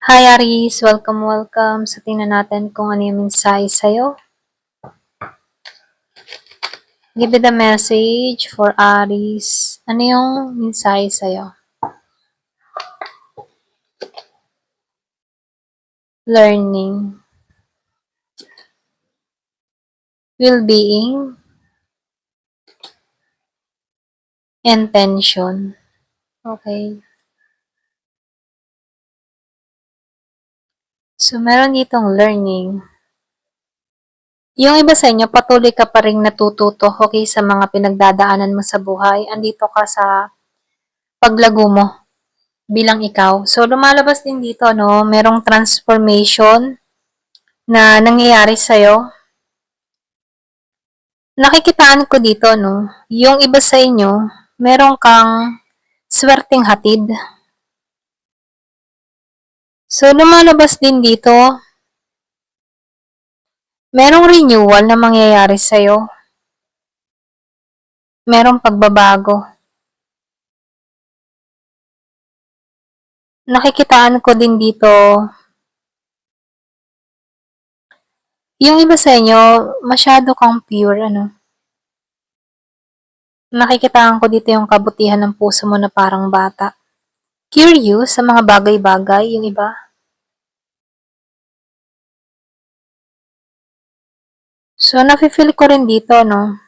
Hi Aris, welcome. So tingnan natin kung ano yung mensahe sa'yo. Give me the message for Aris. Ano yung mensahe sa'yo? Learning. Well-being. Intention. Okay. So meron ditong learning. Yung iba sa inyo, patuloy ka pa rin natututo, okay, sa mga pinagdadaanan mo sa buhay. Andito ka sa paglago mo bilang ikaw. So lumalabas din dito, no, merong transformation na nangyayari sa'yo. Nakikitaan ko dito, no, yung iba sa inyo, meron kang swerteng hatid. So, lumalabas din dito, merong renewal na mangyayari sa'yo. Merong pagbabago. Nakikitaan ko din dito, yung iba sa inyo, masyado kang pure, ano. Nakikitaan ko dito yung kabutihan ng puso mo na parang bata. Curious sa mga bagay-bagay, yung iba. So, nafe-feel ko rin dito, no,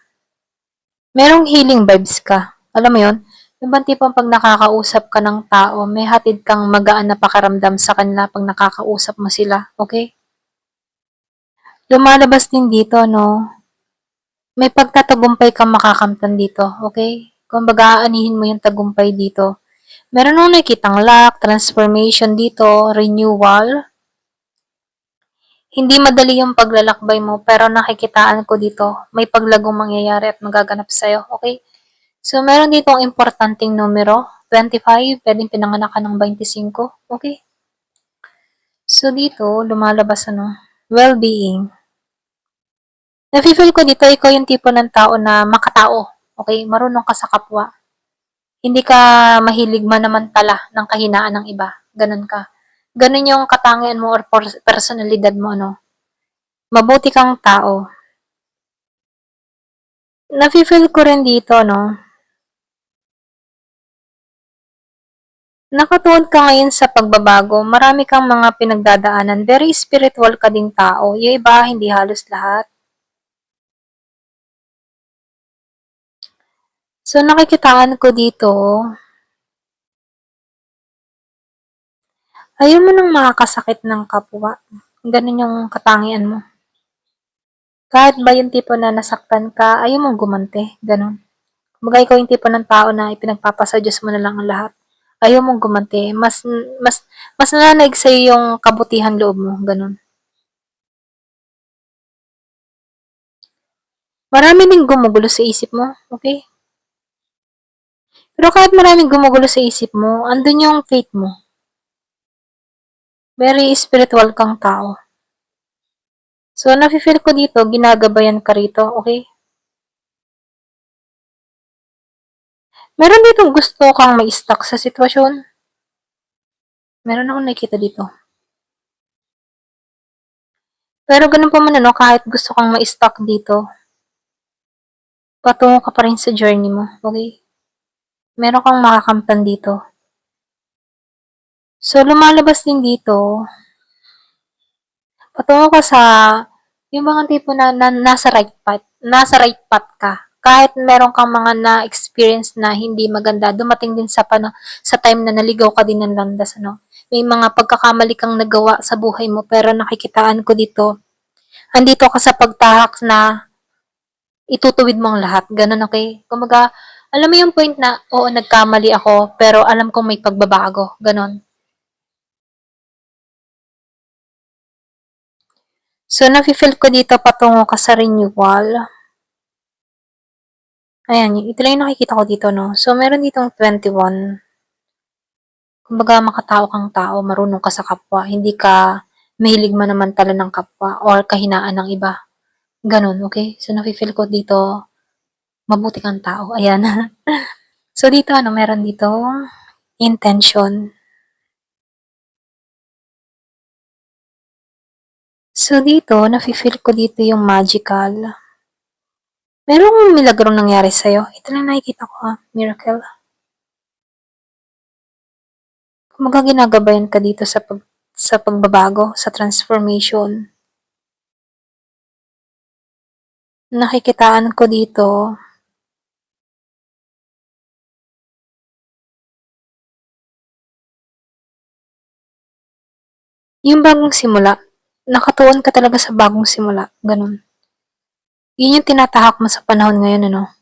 merong healing vibes ka. Alam mo yon? Yung bang tipong pag nakakausap ka ng tao, may hatid kang magaan na pakaramdam sa kanila pag nakakausap mo sila, okay? Lumalabas din dito, no? May pagtatagumpay kang makakamtan dito, okay? Kung baga aanihin mo yung tagumpay dito. Meron nung nakitang luck, transformation dito, renewal. Hindi madali yung paglalakbay mo, pero nakikitaan ko dito, may paglagong mangyayari at magaganap sa'yo, okay? So, meron dito ang importanteng numero, 25, pwedeng pinanganak ka ng 25, okay? So, dito, lumalabas ano, well-being. Nafe-feel ko dito, ikaw yung tipo ng tao na makatao, okay? Marunong ka sa kapwa. Hindi ka mahilig manamantala ng kahinaan ng iba. Ganun ka. Ganun yung katangian mo or personalidad mo, ano? Mabuti kang tao. Nafe-feel ko rin dito, no? Nakatuon ka ngayon sa pagbabago, marami kang mga pinagdadaanan, very spiritual ka ding tao, yung iba hindi halos lahat. So nakikitaan ko dito, ayaw mo nang makakasakit ng kapwa, ganun yung katangian mo. Kahit ba yung tipo na nasaktan ka, ayaw mong gumante, ganun. Kumbaga ikaw yung tipo ng tao na ipinagpapasadyos mo na lang ang lahat. Ayaw mong gumante, mas nananaig sa'yo yung kabutihan loob mo, ganun. Marami ding gumugulo sa isip mo, okay? Pero kahit maraming gumugulo sa isip mo, andun yung faith mo. Very spiritual kang tao. So, nafe-feel ko dito, ginagabayan ka rito, okay? Meron ditong gusto kang ma-stuck sa sitwasyon. Meron akong nakikita dito. Pero ganun pa man ano, kahit gusto kang ma-stuck dito, patungo ka pa rin sa journey mo, okay? Meron kang makakamtan dito. So, lumalabas din dito, patungo ka sa, yung mga tipo na nasa right path ka. Kahit meron kang mga na-experience na hindi maganda, dumating din sa time na naligaw ka din ng landas, ano. May mga pagkakamali kang nagawa sa buhay mo, pero nakikitaan ko dito, andito ka sa pagtahak na itutuwid mo ang lahat. Ganun, okay? Kumaga, alam mo yung point na, oo, nagkamali ako, pero alam kong may pagbabago. Ganun. So, nafe-feel ko dito patungo ka sa renewal. Ayan, ito lang yung nakikita ko dito, no? So, meron ditong 21. Kumbaga, makatao kang tao, marunong ka sa kapwa. Hindi ka mahilig manamantala ng kapwa or kahinaan ng iba. Ganun, okay? So, nafe-feel ko dito, mabuti kang tao. Ayan. So, dito, ano, meron dito, intention. So dito, nafe-feel ko dito yung magical. Merong milagrong nangyari sa'yo. Ito lang nakikita ko miracle. Kumbaga ginagabayan ka dito sa pagbabago, sa transformation. Nakikitaan ko dito yung bagong simula. Nakatuon ka talaga sa bagong simula. Ganun. Yun yung tinatahak mo sa panahon ngayon, ano?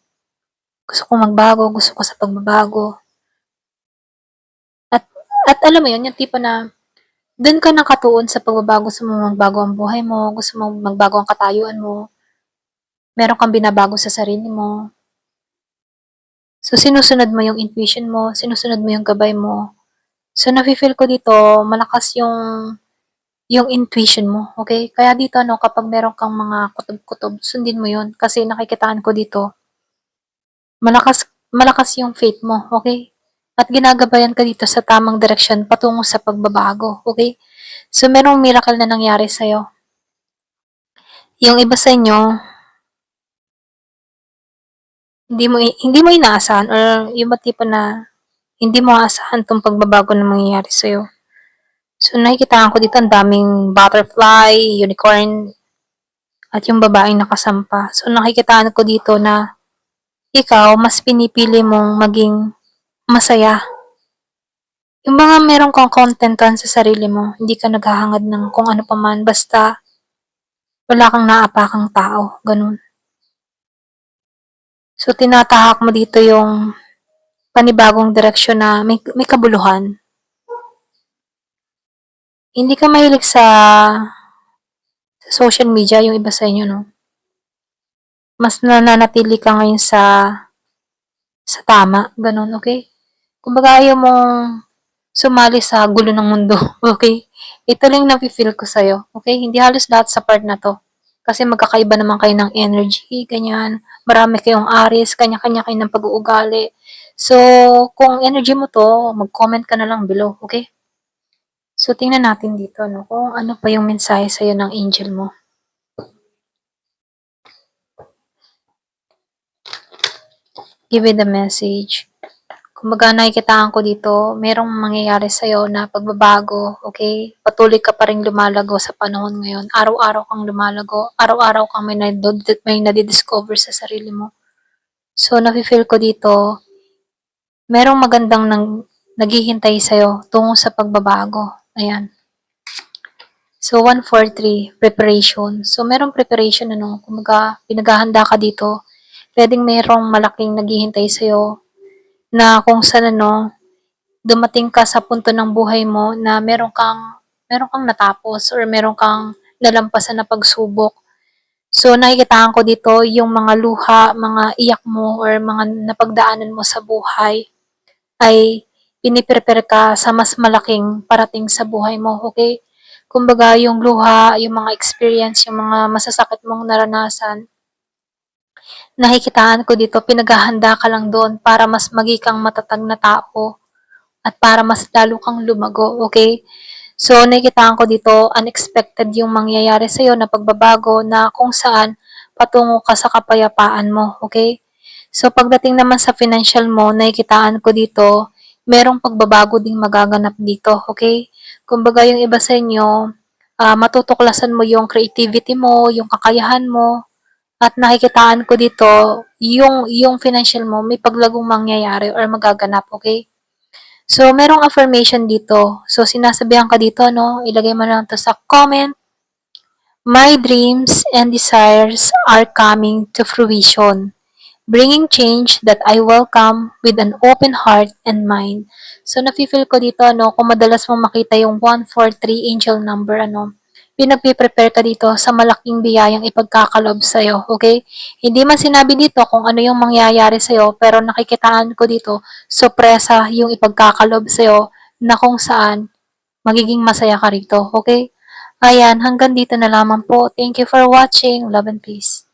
Gusto ko magbago, gusto ko sa pagbabago. At alam mo yun, yung tipo na doon ka nakatuon sa pagbabago, sa mga magbago ang buhay mo, gusto mo magbago ang katayuan mo, meron kang binabago sa sarili mo. So, sinusunod mo yung intuition mo, sinusunod mo yung gabay mo. So, nafe-feel ko dito, malakas yung intuition mo, okay? Kaya dito, ano, kapag meron kang mga kutob-kutob, sundin mo yun. Kasi nakikitaan ko dito, malakas yung faith mo, okay? At ginagabayan ka dito sa tamang direksyon patungo sa pagbabago, okay? So, merong miracle na nangyari sa'yo. Yung iba sa inyo, hindi mo inaasahan or yung ba tipo na hindi mo aasahan tong pagbabago na mangyayari sa'yo. So, nakikitaan ko dito ang daming butterfly, unicorn, at yung babaeng nakasampa. So, nakikitaan ko dito na ikaw, mas pinipili mong maging masaya. Yung mga meron kang contentan sa sarili mo, hindi ka naghahangad ng kung ano pa man, basta wala kang naapakang tao. Ganun. So, tinatahak mo dito yung panibagong direksyon na may kabuluhan. Hindi ka mahilig sa social media, yung iba sa inyo, no? Mas nananatili ka ngayon sa tama, ganun, okay? Kumbaga ayaw mong sumali sa gulo ng mundo, okay? Ito lang nafe-feel ko sa'yo, okay? Hindi halos lahat sa part na to. Kasi magkakaiba naman kayo ng energy, ganyan. Marami kayong aris, kanya-kanya kayo ng pag-uugali. So, kung energy mo to, mag-comment ka na lang below, okay? So, tingnan natin dito, no? Kung ano pa yung mensahe sa'yo ng angel mo. Give it the message. Kumbaga nakikitaan ko dito, merong mangyayari sa'yo na pagbabago, okay? Patuloy ka pa rin lumalago sa panahon ngayon. Araw-araw kang lumalago, araw-araw kang may nadidiscover sa sarili mo. So, nafe-feel ko dito, merong magandang naghihintay sa'yo tungo sa pagbabago. Ayan. So, 143, preparation. So, merong preparation, ano, kumbaga, pinaghahanda ka dito. Pwedeng merong malaking naghihintay sa'yo na kung saan, ano, dumating ka sa punto ng buhay mo na meron kang natapos or meron kang nalampasan na pagsubok. So, nakikitaan ko dito yung mga luha, mga iyak mo or mga napagdaanan mo sa buhay ay piniprepare ka sa mas malaking parating sa buhay mo, okay? Kumbaga, yung luha, yung mga experience, yung mga masasakit mong naranasan, nakikitaan ko dito, pinaghahanda ka lang doon para mas maging kang matatag na tao at para mas lalo kang lumago, okay? So, nakikitaan ko dito, unexpected yung mangyayari sa'yo na pagbabago na kung saan patungo ka sa kapayapaan mo, okay? So, pagdating naman sa financial mo, nakikitaan ko dito, merong pagbabago ding magaganap dito, okay? Kumbaga yung iba sa inyo, matutuklasan mo yung creativity mo, yung kakayahan mo, at nakikitaan ko dito, yung financial mo, may paglagong mangyayari or magaganap, okay? So, merong affirmation dito. So, sinasabihan ka dito, no? Ilagay mo lang to sa comment. My dreams and desires are coming to fruition, bringing change that I welcome with an open heart and mind. So, nafe-feel ko dito, no, kung madalas mong makita yung 143 angel number, ano, pinagpiprepare ka dito sa malaking biyayang ipagkakalob sa'yo, okay? Hindi man sinabi dito kung ano yung mangyayari sa'yo, pero nakikitaan ko dito, sorpresa yung ipagkakalob sa'yo na kung saan magiging masaya ka rito, okay? Ayan, hanggang dito na lamang po. Thank you for watching. Love and peace.